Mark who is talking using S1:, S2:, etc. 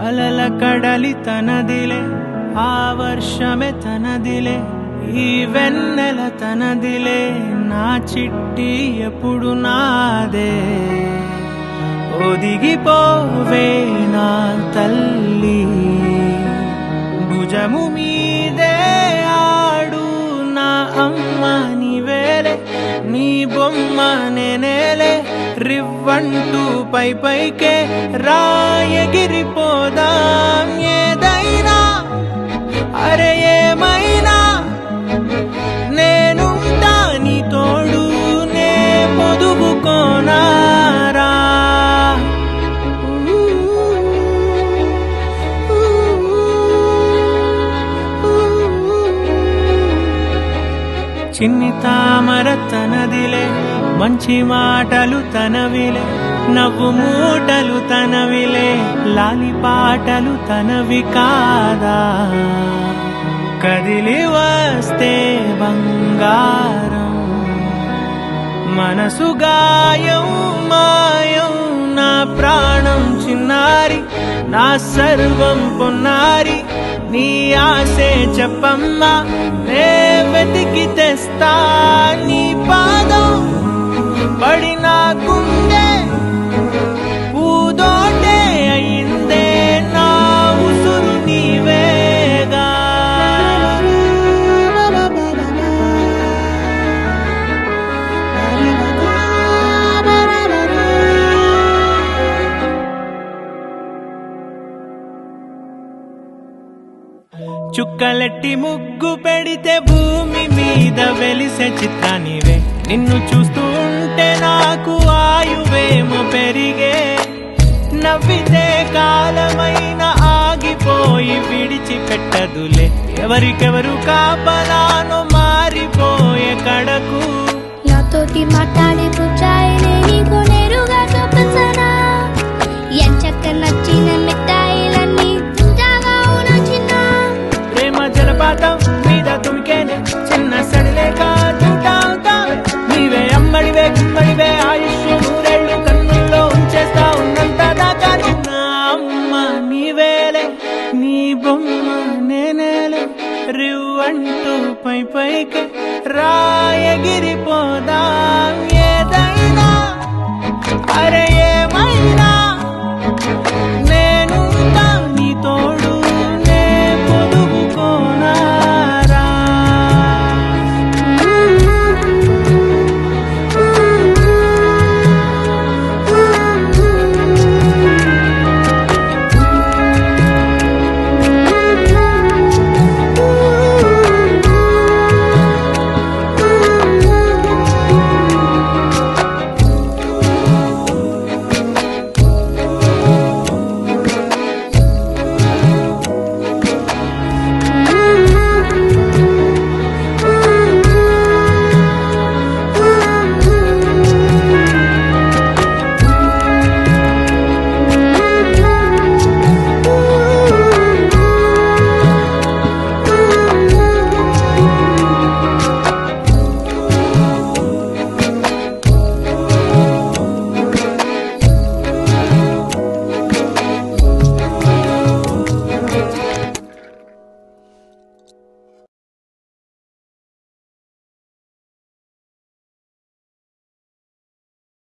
S1: అలల కడలి తనదిలే, ఆ వర్షమే తనదిలే, ఈ వెన్నెల తనదిలే, నా చిట్టి ఎప్పుడు నాదే. ఒదిగిపోవే నా తల్లి, భుజము మీదే ఆడు నా అమ్మ నీవేలే, నీ బొమ్మ నేనేలే, రివ్వంటూ పై పైకే రాయగిరిపోదాం. ఏదైనా అరే ఏమైనా నేనుంటా నీ తోడు, నే పొదుగుకోనారా. చిన్ని తామర తనదిలే, మంచి మాటలు తనవిలే, నవ్వు మూటలు తనవిలే, లాలి పాటలు తనవి కాదా. కదిలి వస్తే బంగారం, మనసు గాయం మాయం, నా ప్రాణం చిన్నారి, నా సర్వం పొన్నారి, నీ ఆశే చెప్పమ్మా, నే వెతికి తెస్తా. నీ పాదం పడిన గుండె పూదోటే అయిందే, నా ఉసురు నీవేగా. చుక్కలెట్టి ముగ్గు పెడితే భూమి మీద వెలిసే చిత్రానివే, నిన్ను చూస్తూ ఉంటే నాకు ఆయువేమో పెరిగే. నవ్వితే కాలమైన ఆగిపోయి విడిచిపెట్టదులే, ఎవరికెవరు కాపలానో మారిపోయే కడకు.
S2: నాతోటి మాట్లాడే పుచ్చాయిలే నీకు నేరుగా చూపించనా, ఎంచక్క నచ్చిన మిఠాయిలన్నీ తింటావా అవునా చిన్న.
S1: ప్రేమ జలపాతం మీద తుమికేనే, చిన్న సడిలేక చూటావుతా. నీవే అమ్మడివే గుమ్మడివే, ఆయుష్ నూరేళ్ళు కన్నుల్లో ఉంచేస్తా ఉన్నంత దాకా. నా అమ్మ నీవేలే, నీ బొమ్మ నేనేలే, రివ్వంటూ పై పైకి రాయగిరిపోదా.